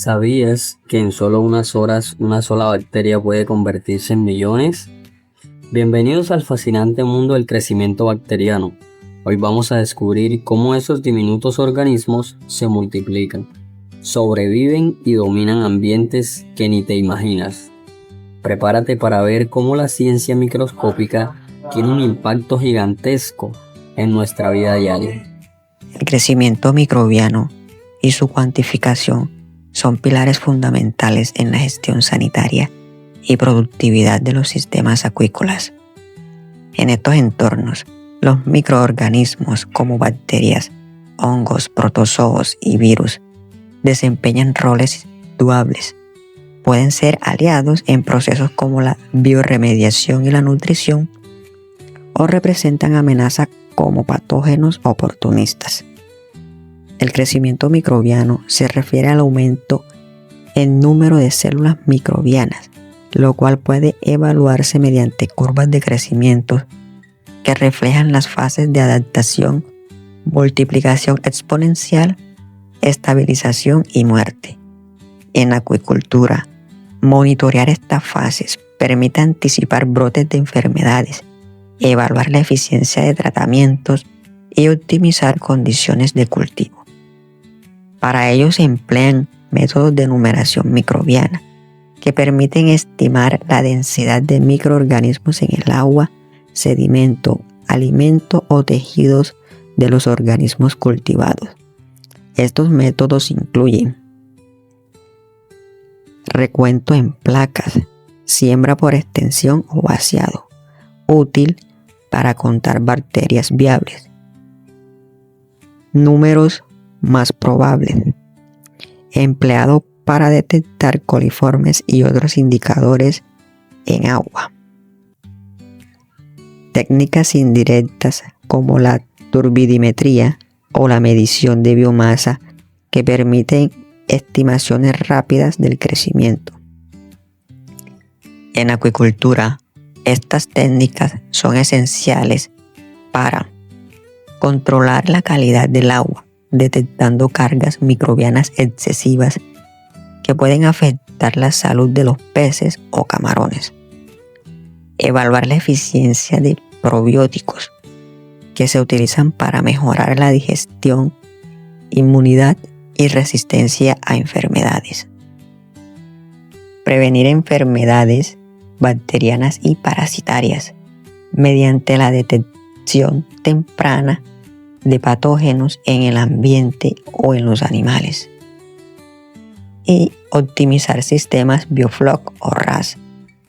¿Sabías que en solo unas horas una sola bacteria puede convertirse en millones? Bienvenidos al fascinante mundo del crecimiento bacteriano. Hoy vamos a descubrir cómo esos diminutos organismos se multiplican, sobreviven y dominan ambientes que ni te imaginas. Prepárate para ver cómo la ciencia microscópica tiene un impacto gigantesco en nuestra vida diaria. El crecimiento microbiano y su cuantificación son pilares fundamentales en la gestión sanitaria y productividad de los sistemas acuícolas. En estos entornos, los microorganismos como bacterias, hongos, protozoos y virus desempeñan roles duales. Pueden ser aliados en procesos como la bioremediación y la nutrición, o representan amenazas como patógenos oportunistas. El crecimiento microbiano se refiere al aumento en número de células microbianas, lo cual puede evaluarse mediante curvas de crecimiento que reflejan las fases de adaptación, multiplicación exponencial, estabilización y muerte. En acuicultura, monitorear estas fases permite anticipar brotes de enfermedades, evaluar la eficiencia de tratamientos y optimizar condiciones de cultivo. Para ello se emplean métodos de numeración microbiana que permiten estimar la densidad de microorganismos en el agua, sedimento, alimento o tejidos de los organismos cultivados. Estos métodos incluyen recuento en placas, siembra por extensión o vaciado, útil para contar bacterias viables, números más probables, empleado para detectar coliformes y otros indicadores en agua. Técnicas indirectas como la turbidimetría o la medición de biomasa que permiten estimaciones rápidas del crecimiento. En acuicultura, estas técnicas son esenciales para controlar la calidad del agua, detectando cargas microbianas excesivas que pueden afectar la salud de los peces o camarones. Evaluar la eficiencia de probióticos que se utilizan para mejorar la digestión, inmunidad y resistencia a enfermedades. Prevenir enfermedades bacterianas y parasitarias mediante la detección temprana de patógenos en el ambiente o en los animales. Y optimizar sistemas biofloc o RAS,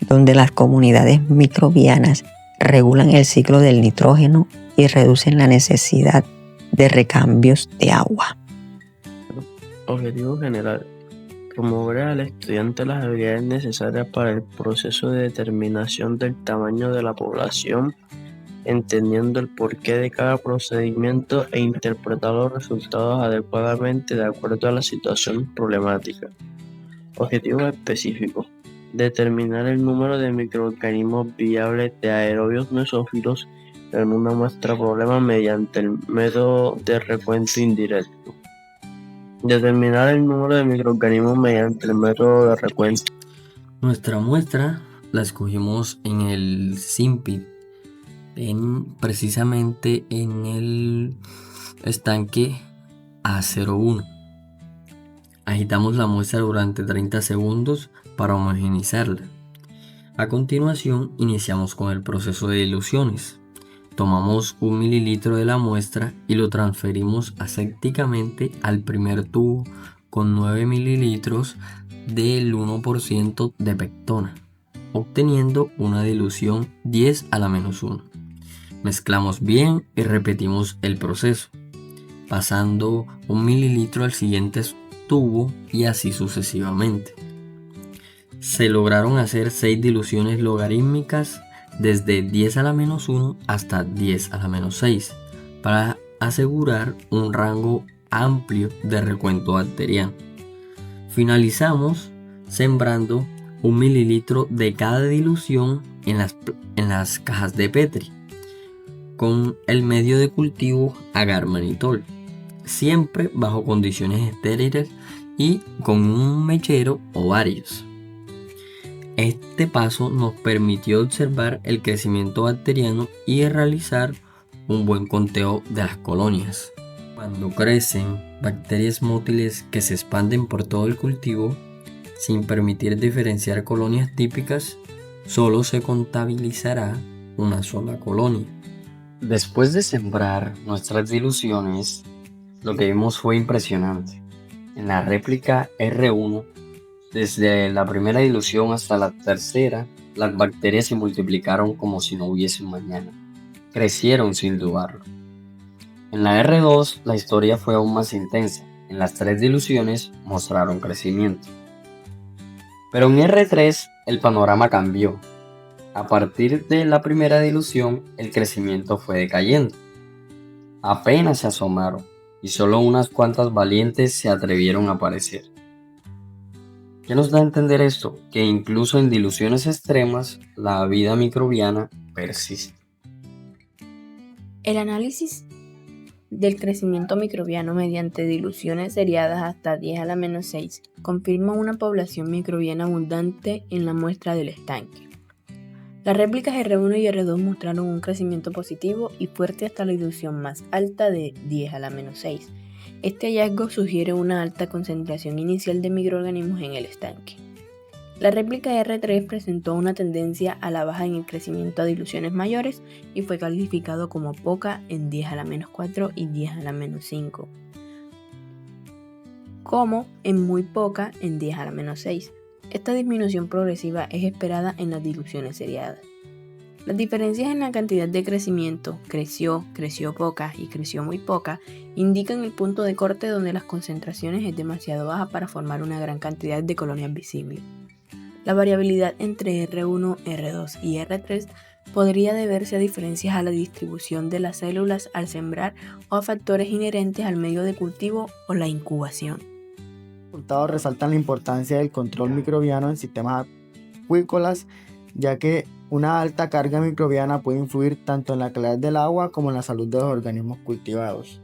donde las comunidades microbianas regulan el ciclo del nitrógeno y reducen la necesidad de recambios de agua. Objetivo general: promover al estudiante las habilidades necesarias para el proceso de determinación del tamaño de la población, entendiendo el porqué de cada procedimiento e interpretar los resultados adecuadamente de acuerdo a la situación problemática. Objetivos específicos: determinar el número de microorganismos viables de aerobios mesófilos en una muestra problema mediante el método de recuento indirecto. Determinar el número de microorganismos mediante el método de recuento. Nuestra muestra la escogimos en el SIMPIT, precisamente en el estanque A01. Agitamos la muestra durante 30 segundos para homogeneizarla. A continuación iniciamos con el proceso de diluciones. Tomamos 1 mililitro de la muestra y lo transferimos asépticamente al primer tubo con 9 mililitros del 1% de pectona, obteniendo una dilución 10 a la menos 1. Mezclamos bien y repetimos el proceso, pasando 1 mililitro al siguiente tubo y así sucesivamente. Se lograron hacer 6 diluciones logarítmicas desde 10 a la menos 1 hasta 10 a la menos 6 para asegurar un rango amplio de recuento bacteriano. Finalizamos sembrando 1 mililitro de cada dilución en las cajas de Petri con el medio de cultivo agar-manitol, siempre bajo condiciones estériles y con un mechero o varios. Este paso nos permitió observar el crecimiento bacteriano y realizar un buen conteo de las colonias. Cuando crecen bacterias mótiles que se expanden por todo el cultivo, sin permitir diferenciar colonias típicas, solo se contabilizará una sola colonia. Después de sembrar nuestras diluciones, lo que vimos fue impresionante. En la réplica R1, desde la primera dilución hasta la tercera, las bacterias se multiplicaron como si no hubiese un mañana. Crecieron sin dudarlo. En la R2, la historia fue aún más intensa. En las 3 diluciones mostraron crecimiento. Pero en R3 el panorama cambió. A partir de la primera dilución, el crecimiento fue decayendo. Apenas se asomaron y solo unas cuantas valientes se atrevieron a aparecer. ¿Qué nos da a entender esto? Que incluso en diluciones extremas, la vida microbiana persiste. El análisis del crecimiento microbiano mediante diluciones seriadas hasta 10 a la menos 6 confirma una población microbiana abundante en la muestra del estanque. Las réplicas R1 y R2 mostraron un crecimiento positivo y fuerte hasta la dilución más alta de 10 a la menos 6. Este hallazgo sugiere una alta concentración inicial de microorganismos en el estanque. La réplica R3 presentó una tendencia a la baja en el crecimiento a diluciones mayores y fue calificado como poca en 10 a la menos 4 y 10 a la menos 5, como en muy poca en 10 a la menos 6. Esta disminución progresiva es esperada en las diluciones seriadas. Las diferencias en la cantidad de crecimiento, creció poca y creció muy poca, indican el punto de corte donde las concentraciones es demasiado baja para formar una gran cantidad de colonias visibles. La variabilidad entre R1, R2 y R3 podría deberse a diferencias a la distribución de las células al sembrar o a factores inherentes al medio de cultivo o la incubación. Los resultados resaltan la importancia del control microbiano en sistemas acuícolas, ya que una alta carga microbiana puede influir tanto en la calidad del agua como en la salud de los organismos cultivados.